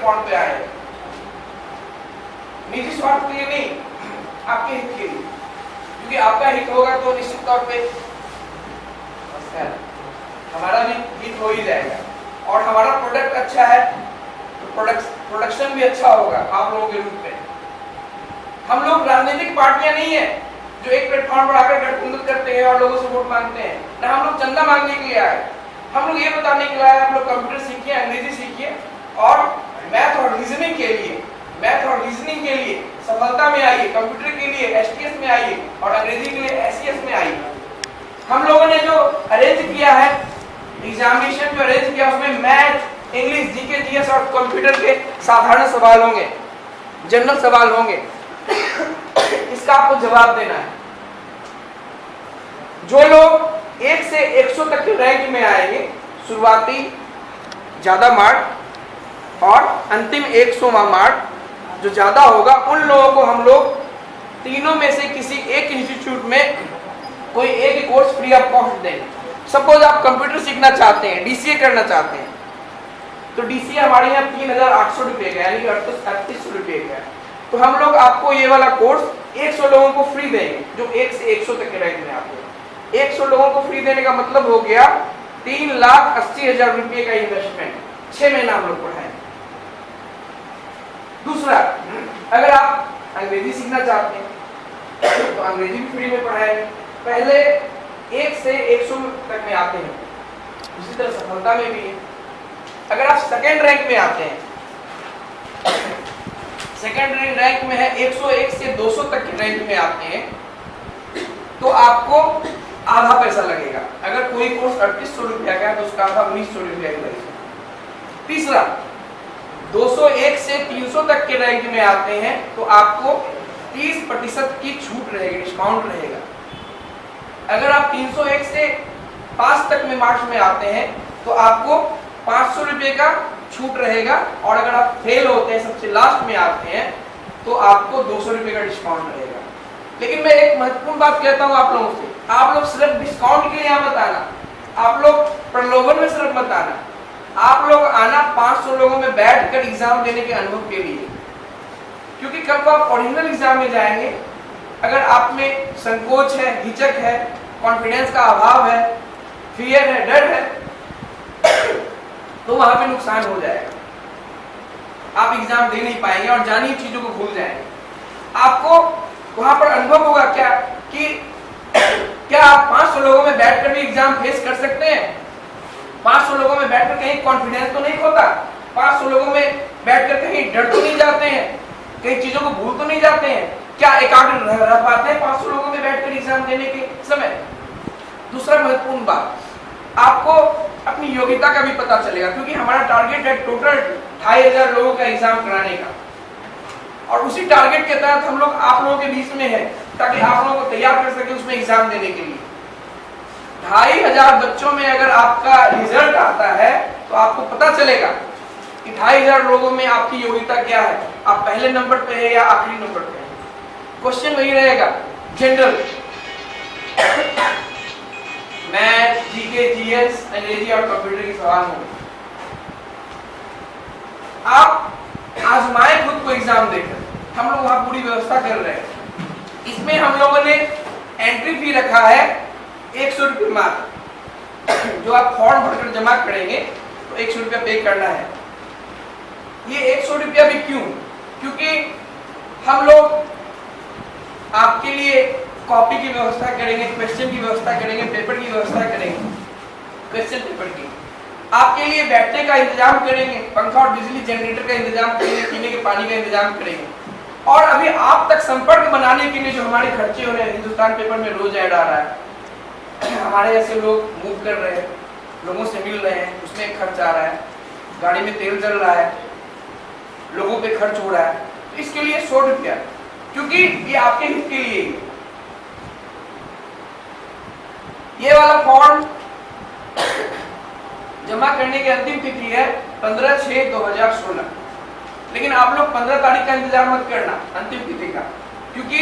Platform पे आए, निजी स्वार्थ के लिए नहीं, आपके हित के लिए, क्योंकि आपका हित होगा तो निश्चित तौर पे हमारा भी हित हो ही जाएगा, और हमारा प्रोडक्ट अच्छा है तो प्रोडक्शन भी अच्छा होगा आप लोगों के रूप में। हम लोग राजनीतिक पार्टियां नहीं है जो एक प्लेटफॉर्म पर आकर गठबंधन करते हैं और लोगों से वोट मांगते हैं, ना हम लोग चंदा मांगने के लिए आए। हम लोग ये बताने के लिए आए, हम लोग कंप्यूटर सीखिए, अंग्रेजी सीखिए, और मैथ और रीजनिंग के लिए सफलता में आइए, कंप्यूटर के लिए एसटीएस में आइए, और अंग्रेजी के लिए एसईएस में आइए। हम लोगों ने जो अरेंज किया है, एग्जामिनेशन जो अरेंज किया, उसमें मैथ, इंग्लिश, जीके, जीएस और कंप्यूटर के साधारण सवाल होंगे, जनरल सवाल होंगे, इसका आपको जवाब देना है। जो लोग 1 से 100 तक के रैंक में आएंगे, शुरुआती ज्यादा मार्क और अंतिम 100वां मार्क जो ज्यादा होगा, उन लोगों को हम लोग तीनों में से किसी एक इंस्टीट्यूट में कोई एक कोर्स फ्री ऑफ कॉस्ट देंगे। सपोज आप कंप्यूटर सीखना चाहते हैं, डीसीए करना चाहते हैं, तो डीसीए हमारे यहाँ 3800 रुपये का, यानी 3800 रुपये का है। तो हम लोग आपको ये वाला कोर्स 100 लोगों को फ्री देंगे जो 1 से 100 तक के रैंक में आते हैं। 100 लोगों को फ्री देने का मतलब हो गया 3,80,000 रुपये का इन्वेस्टमेंट, 6 महीना हम लोग पढ़ाएंगे। दूसरा, अगर आप अंग्रेजी सीखना चाहते हैं तो अंग्रेजी भी फ्री में पढ़ाएंगे। पहले 1 से 100 तक में आते हैं, उसी तरह सफलता में भी है। अगर आप सेकेंड रैंक में आते हैं, सेकेंड रैंक में है 101 से 200 तक के रैंक में आते हैं, तो आपको आधा पैसा लगेगा। अगर कोई कोर्स 3800 रुपया का है तो उसका आधा 1900 रुपया लगेगा। तीसरा, 201 से 300 तक के रैंक में आते हैं तो आपको 30% की छूट रहेगी, डिस्काउंट रहेगा। अगर आप 301 से 5 तक में मार्क्स में आते हैं तो आपको 500 रुपये का छूट रहेगा, और अगर आप फेल होते हैं, सबसे लास्ट में आते हैं, तो आपको 200 रुपये का डिस्काउंट रहेगा। लेकिन मैं एक महत्वपूर्ण बात कहता हूँ आप लोगों से, आप लोग सिर्फ डिस्काउंट के लिए यहाँ मत आना, आप लोग प्रलोभन में सिर्फ मत आना, आप लोग आना 500 लोगों में बैठ कर एग्जाम देने के अनुभव के लिए। क्योंकि कल को आप ओरिजिनल एग्जाम में जाएंगे, अगर आप में संकोच है, हिचक है, कॉन्फिडेंस का अभाव है, फियर है, डर है, तो वहां पे नुकसान हो जाएगा। आप एग्जाम दे नहीं पाएंगे और जानी चीजों को भूल जाएंगे। आपको वहां पर अनुभव होगा क्या कि क्या आप 500 लोगों में बैठकर भी एग्जाम फेस कर सकते हैं? 500 लोगों में बैठकर कहीं कॉन्फिडेंस तो नहीं खोता? 500 लोगों में बैठकर कहीं डर तो नहीं जाते हैं? कई चीजों को भूल तो नहीं जाते हैं? क्या एकाग्र रह पाते हैं 500 लोगों में बैठकर एग्जाम देने के समय? दूसरा महत्वपूर्ण बात, आपको अपनी योग्यता का भी पता चलेगा, क्योंकि हमारा टारगेट है टोटल 2500 लोगों का एग्जाम कराने का, और उसी टारगेट के तहत हम लोग आप लोगों के बीच में है, ताकि आप लोगों को तैयार कर सके उसमें एग्जाम देने के लिए। 2500 बच्चों में अगर आपका रिजल्ट आता है तो आपको पता चलेगा कि 2500 लोगों में आपकी योग्यता क्या है, आप पहले नंबर पे है या आखिरी नंबर पे है। क्वेश्चन वही रहेगा, जनरल, मैथ, जीके, जीएस, अंग्रेजी और कंप्यूटर के सवाल होंगे। आप आजमाए खुद को एग्जाम देकर, हम लोग वहां पूरी व्यवस्था कर रहे हैं। इसमें हम लोगों ने एंट्री फी रखा है 100 रुपये मात्र, जो आप फॉर्म भरकर जमा करेंगे तो 100 रुपया पे करना है। ये 100 रुपया भी क्यों? क्योंकि हम लोग आपके लिए कॉपी की व्यवस्था करेंगे, क्वेश्चन की व्यवस्था करेंगे, पेपर की व्यवस्था करेंगे, क्वेश्चन पेपर की, आपके लिए बैठने का इंतजाम करेंगे, पंखा और बिजली जनरेटर का इंतजाम करेंगे, पीने के पानी का इंतजाम करेंगे, और अभी आप तक संपर्क बनाने के लिए जो हमारे खर्चे हो रहे हैं, हिंदुस्तान पेपर में रोज ऐड आ रहा है, हमारे जैसे लोग मूव कर रहे हैं, लोगों से मिल रहे हैं, उसमें खर्च आ रहा है, गाड़ी में तेल जल रहा है, लोगों पे खर्च हो रहा है, तो इसके लिए 100 रुपया, क्योंकि ये आपके हित के लिए है। ये वाला फॉर्म जमा करने की अंतिम तिथि है 15/6/2016, लेकिन आप लोग 15 तारीख का इंतजार मत करना अंतिम तिथि का, क्योंकि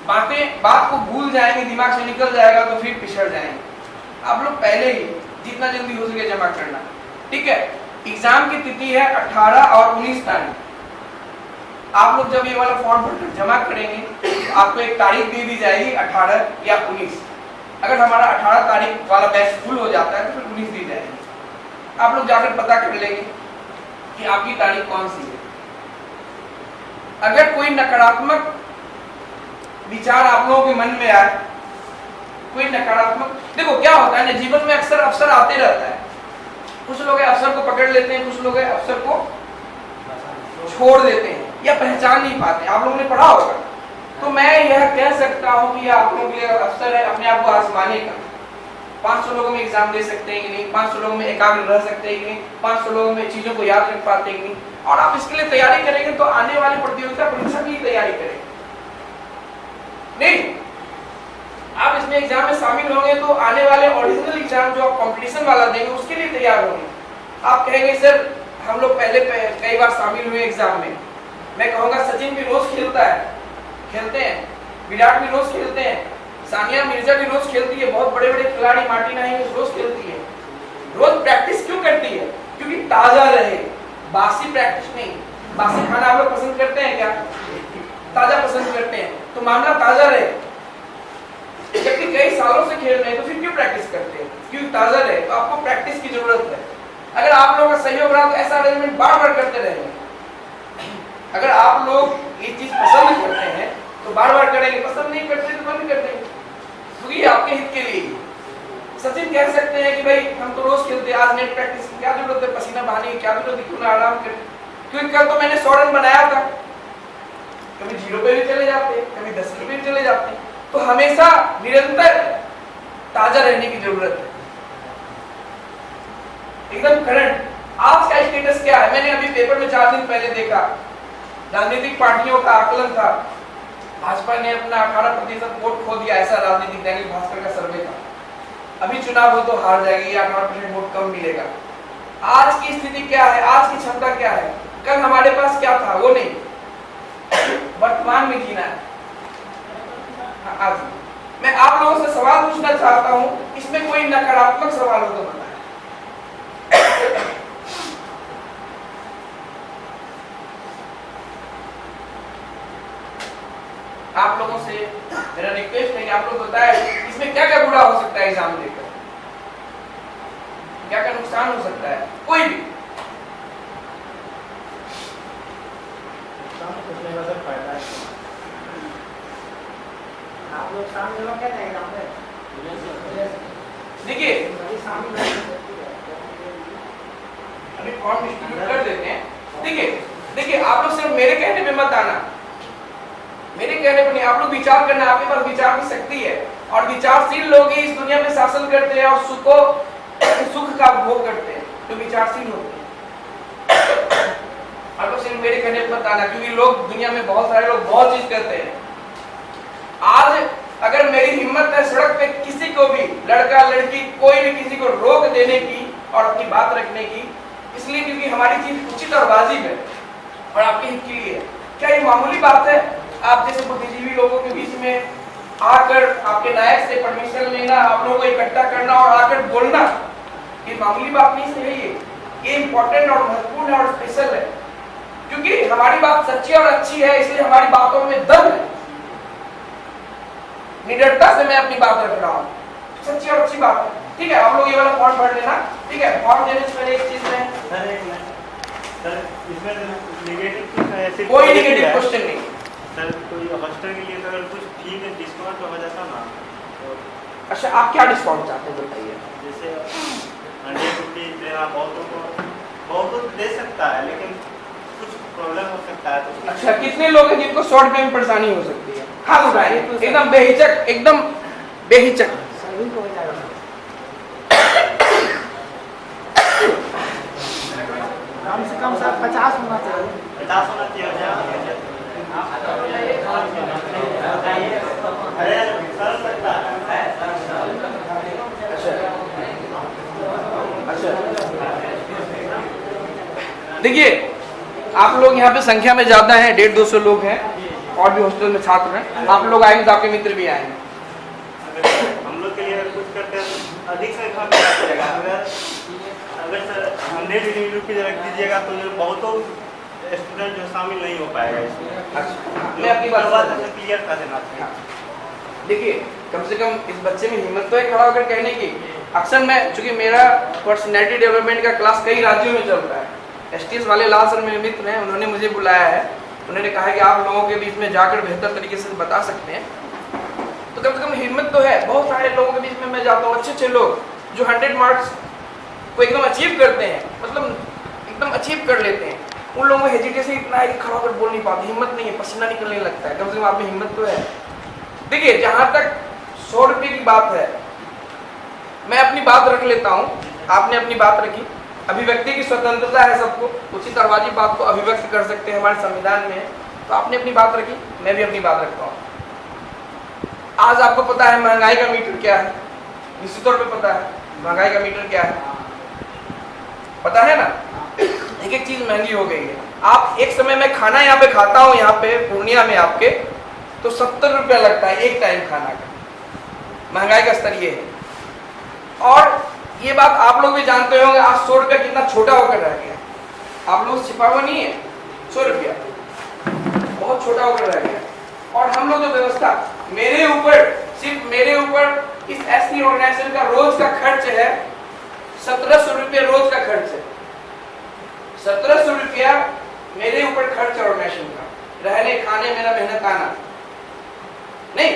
बात को भूल जाएंगे, दिमाग से निकल जाएगा तो फिर पिछड़ जाएंगे। आप लोग पहले ही जितना जल्दी हो सके जमा करना, ठीक है? एग्जाम की तिथि है 18 और 19 तारीख। आप लोग जब ये वाला फॉर्म भरकर जमा करेंगे तो आपको एक तारीख दे दी जाएगी 18 या 19। अगर हमारा 18 तारीख वाला बैच फुल हो जाता है तो फिर 19 दी जाएगी। आप लोग जाकर पता कर लेंगे कि आपकी तारीख कौन सी है। अगर कोई नकारात्मक विचार आप लोगों के मन में आए, कोई नकारात्मक, देखो क्या होता है ना, जीवन में अक्सर अवसर आते रहता है। कुछ लोग अवसर को पकड़ लेते हैं, कुछ लोग अवसर को छोड़ देते हैं या पहचान नहीं पाते। आप लोगों ने पढ़ा होगा। तो मैं यह कह सकता हूं कि आप लोगों के लिए अवसर है अपने आप को आजमाने का। 500 लोगों में एग्जाम दे सकते हैं कि नहीं, 500 लोगों में एकाग्र रह सकते हैं कि नहीं, 500 लोगों में चीजों को याद रख पाते हैं कि नहीं, और आप इसके लिए तैयारी करेंगे तो आने वाली प्रतियोगिता परीक्षा की तैयारी करेंगे। नहीं, आप इसमें एग्जाम में शामिल होंगे तो आने वाले ओरिजिनल एग्जाम जो आप कंपटीशन वाला देंगे उसके लिए तैयार होंगे। आप कहेंगे सर हम लोग पहले कई बार शामिल हुए एग्जाम में। मैं कहूँगा सचिन भी रोज खेलता है, खेलते हैं, विराट भी रोज खेलते हैं, सानिया मिर्जा भी रोज खेलती है, बहुत बड़े बड़े खिलाड़ी मार्टिना हिंगिस रोज खेलती है। रोज प्रैक्टिस क्यों करती है? क्योंकि ताजा रहे, बासी प्रैक्टिस नहीं। बासी खाना आप लोग पसंद करते हैं क्या? ताजा पसंद करते हैं, तो मामला ताजा रहे। जबकि कई सालों से खेल रहे हैं तो फिर क्यों प्रैक्टिस करते हैं? क्योंकि ताजा रहे। तो आपको प्रैक्टिस की जरूरत है। अगर आप लोगों का सहयोग रहा तो ऐसा अरेंजमेंट बार बार करते रहेंगे। अगर आप लोग ये चीज पसंद करते हैं तो बार बार करेंगे, पसंद नहीं करते तो बंद कर देंगे, क्योंकि आपके हित के लिए। सचिन कह सकते हैं कि भाई हम तो रोज खेलते हैं, आज नेट प्रैक्टिस की क्या जरूरत है, पसीना बहाने की क्या जरूरत है, क्यों ना आराम करें। क्योंकि कल तो मैंने 100 रन बनाया था, कभी 0 पे भी चले जाते, कभी 10 पे भी चले जाते। तो हमेशा निरंतर ताजा रहने की जरूरत है, एकदम करंट। आज का स्टेटस क्या है? मैंने अभी पेपर में 4 दिन पहले देखा, राजनीतिक पार्टियों का आकलन था। भाजपा ने अपना 18% वोट खो दिया, ऐसा राजनीतिक दैनिक भास्कर का सर्वे था। अभी चुनाव हो तो हार जाएगी या 18% वोट कम मिलेगा। आज की स्थिति क्या है? आज की क्षमता क्या है? कल हमारे पास क्या था वो नहीं, वर्तमान में जीना है। आज मैं आप लोगों से सवाल पूछना चाहता हूं, इसमें कोई नकारात्मक सवाल हो तो बताएं। आप लोगों से मेरा रिक्वेस्ट है कि आप लोग बताएं इसमें क्या क्या बुरा हो सकता है एग्जाम देकर, क्या क्या नुकसान हो सकता है, कोई भी। आप लोग शामिल हो क्या एग्जाम में? देखिए अभी फॉर्म डिस्ट्रीब्यूट कर देते हैं। देखिए आप लोग सिर्फ मेरे कहने पे मत आना, मेरे कहने पे नहीं, आप लोग विचार करना। आपके पास विचार की शक्ति है और विचारशील लोग ही इस दुनिया में शासन करते हैं और सुख का भोग करते हैं, तो विचारशील होते हैं। आप लोग सिर्फ मेरे कहने पे मत आना, क्योंकि लोग दुनिया में बहुत सारे लोग बहुत चीज करते हैं। आज अगर मेरी हिम्मत है सड़क पे किसी को भी, लड़का लड़की कोई भी, किसी को रोक देने की और अपनी बात रखने की, इसलिए क्योंकि हमारी चीज उचित और वाजिब है और आपके हित के लिए है। क्या ये मामूली बात है? आप जैसे बुद्धिजीवी लोगों के बीच में आकर आपके नायक से परमिशन लेना, आप लोगों को इकट्ठा करना और आकर बोलना, ये मामूली बात नहीं से है। ये इंपॉर्टेंट और महत्वपूर्ण है और स्पेशल है, क्योंकि हमारी बात सच्ची और अच्छी है, इसलिए हमारी बातों में दम है। निडरता से मैं अपनी बात रख रहा हूँ, सच्ची और अच्छी बात है। ठीक है, आप लोग ये वाला फॉर्म भर लेना। ठीक है, फॉर्म देने से पहले एक चीज में सर इसमें नेगेटिव कोई नेगेटिव क्वेश्चन नहीं सर। कोई हॉस्टल के लिए अगर कुछ फी में डिस्काउंट हो जाता ना तो। अच्छा, आप क्या डिस्काउंट चाहते हैं बताइए? जैसे 100 रुपीज देना बहुत तो दे सकता है, लेकिन कुछ प्रॉब्लम हो सकता है तो। अच्छा, कितने लोग हैं जिनको शॉर्ट में परेशानी हो सकती है? हाथ उठाइए, एकदम बेहिचक, एकदम बेहिचक। सभी को हो जाएगा। कम से कम सर 50 होना चाहिए। 50 होना चाहिए। अरे सर सकता है। अच्छा, देखिए आप लोग यहाँ पे संख्या में ज्यादा हैं, 150-200 लोग हैं और भी हॉस्टल में छात्र हैं। आप लोग आएंगे तो आपके मित्र भी आएंगे। हम लोग के लिए कुछ करते हैं अधिक से कम मिला जाएगा। अगर सर 100 रुपीज़ रख दीजिएगा तो जो बहुतों स्टूडेंट जो शामिल नहीं हो पाएगा इसमें। अच्छा, मैं अपनी बात क्लियर कर देना चाहिए। देखिए, कम से कम इस बच्चे में हिम्मत तो है खड़ा होकर कहने की। अक्सर मैं, चूंकि मेरा पर्सनैलिटी डेवलपमेंट का क्लास कई राज्यों में चल रहा है, STS वाले लाल सर मेरे मित्र हैं, उन्होंने मुझे बुलाया है। उन्होंने कहा है कि आप लोगों के बीच में जाकर बेहतर तरीके से बता सकते हैं। तो कम से कम हिम्मत तो है। बहुत सारे लोगों के बीच में मैं जाता हूँ, अच्छे अच्छे लोग जो 100 मार्क्स को एकदम अचीव करते हैं, मतलब एकदम अचीव कर लेते हैं, उन लोगों में हेजिटेशन इतना है कि खड़ा होकर बोल नहीं पाते, हिम्मत नहीं है, पसीना निकलने लगता है। कम से कम आप में हिम्मत तो है। देखिए, जहाँ तक 100 रुपये की बात है, मैं अपनी बात रख लेता हूँ, आपने अपनी बात रखी। अभिव्यक्ति की स्वतंत्रता है सबको, उचित और वाजिब बात को अभिव्यक्त कर सकते हैं, हमारे संविधान में है। तो आपने अपनी बात रखी, मैं भी अपनी बात रखता हूँ। आज आपको पता है महंगाई का मीटर क्या है? निश्चित तौर पे पता है महंगाई का मीटर क्या है, पता है ना? एक एक चीज महंगी हो गई है। आप एक समय में खाना यहाँ पे खाता हूँ, यहाँ पे पूर्णिया में आपके, तो 70 रुपया लगता है एक टाइम खाना का। महंगाई का स्तर ये है। और ये बात आप लोग भी जानते होंगे, आज 100 रुपया कितना छोटा होकर रह गया। आप लोग छिपा हुआ नहीं है, 100 रुपया बहुत छोटा होकर रह गया। और हम लोग जो व्यवस्था, मेरे ऊपर, सिर्फ मेरे ऊपर इस SC ऑर्गेनाइजेशन का रोज का खर्च है 1700 रुपया रोज का खर्च है। 1700 रुपया मेरे ऊपर खर्च है ऑर्गेनाइजेशन का, रहने खाने मेरा मेहनत आना नहीं।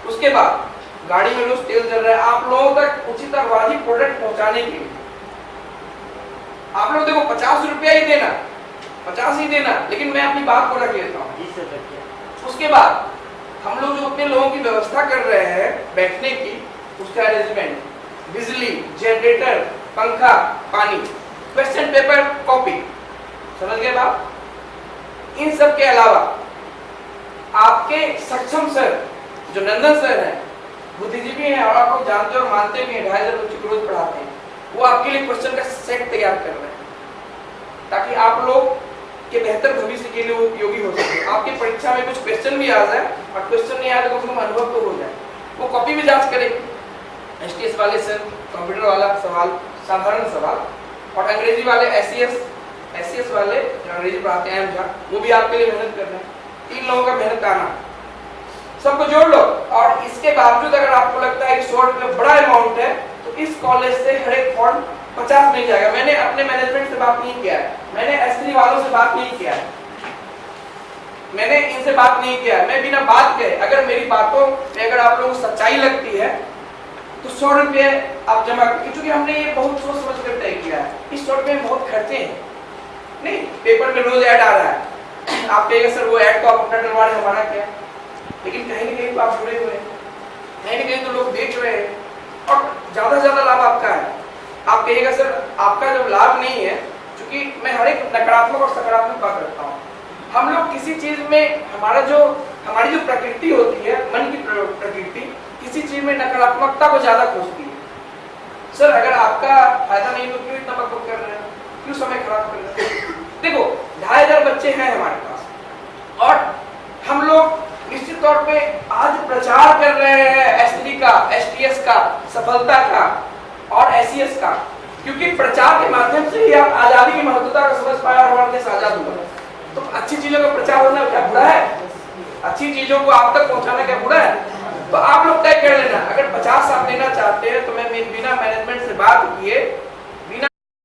उसके बाद गाड़ी में रोज तेल जल रहा है आप लोगों तक उचित और वाजिब प्रोडक्ट पहुंचाने के लिए। आप लोग देखो 50 रुपया ही देना, 50 ही देना, लेकिन मैं अपनी बात को रख लेता हूँ। उसके बाद हम लोग जो अपने लोगों की व्यवस्था कर रहे हैं बैठने की, उसका अरेंजमेंट, बिजली, जनरेटर, पंखा, पानी, क्वेश्चन पेपर, कॉपी, समझ गए बात? इन सब के अलावा आपके सक्षम सर जो नंदन सर हैं, बुद्धिजीवी हैं और आप लोग जानते और मानते भी हैं, 2500 बच्चों को रोज पढ़ाते हैं, वो आपके लिए क्वेश्चन का सेट तैयार कर रहे हैं ताकि आप लोग के बेहतर भविष्य के लिए वो उपयोगी हो सके। आपकी परीक्षा में कुछ क्वेश्चन भी आ जाए और क्वेश्चन नहीं आए तो कम अनुभव तो हो जाए। वो कॉपी भी जांच करेगी, STS वाले सर कंप्यूटर वाला सवाल, साधारण सवाल, और अंग्रेजी वाले SCS वाले जो अंग्रेजी पढ़ाते हैं वो भी आपके लिए मेहनत कर रहे हैं। 3 लोगों का मेहनत आना, सबको जोड़ लो। और इसके बावजूद अगर आपको लगता है कि 100 रुपये बड़ा अमाउंट है, तो इस कॉलेज से हर एक फॉर्म 50 मिल जाएगा। मैंने अपने मैनेजमेंट से बात नहीं किया है, मैंने S3 वालों से बात नहीं किया है, मैंने इनसे बात नहीं किया है। मैं बिना बात के, अगर मेरी बातों में अगर आप लोगों को सच्चाई लगती है तो 100 रुपये आप जमा करिए, क्योंकि हमने ये बहुत सोच समझ कर तय किया है। इस 100 रुपये में बहुत खर्चे हैं। नहीं, पेपर में रोज ऐड आ रहा है, आप कहेंगे सर वो ऐड तो आप अपना डलवा रहे, हमारा क्या? लेकिन कहीं ना कहीं तो आप जुड़े हुए हैं, कहीं ना कहीं तो लोग देख रहे हैं और ज्यादा से ज्यादा लाभ आपका है। आप कहिएगा सर आपका जब लाभ नहीं है, क्योंकि मैं हर एक नकारात्मक और सकारात्मक बात रखता हूँ। हम लोग किसी चीज में हमारी जो प्रकृति होती है, मन की प्रकृति किसी चीज में नकारात्मकता को ज्यादा खोजती है। सर अगर आपका फायदा नहीं तो क्यों इतना बकबक कर रहे हैं, क्यों समय खराब कर रहे हैं? देखो 2500 बच्चे हैं हमारे पास और हम लोग निश्चित तौर पे आज प्रचार कर रहे हैं S3 का, STS का, सफलता का और SES का, क्योंकि प्रचार के माध्यम से ही आप आजादी की महत्वता को समझ पाए और हमारा देश आजाद हुआ। तो अच्छी चीजों का प्रचार होना क्या बुरा है? अच्छी चीजों को आप तक पहुंचाना क्या बुरा है? तो आप लोग तय कर लेना, अगर 50 आप लेना चाहते हैं तो मैं बिना मैनेजमेंट से बात किए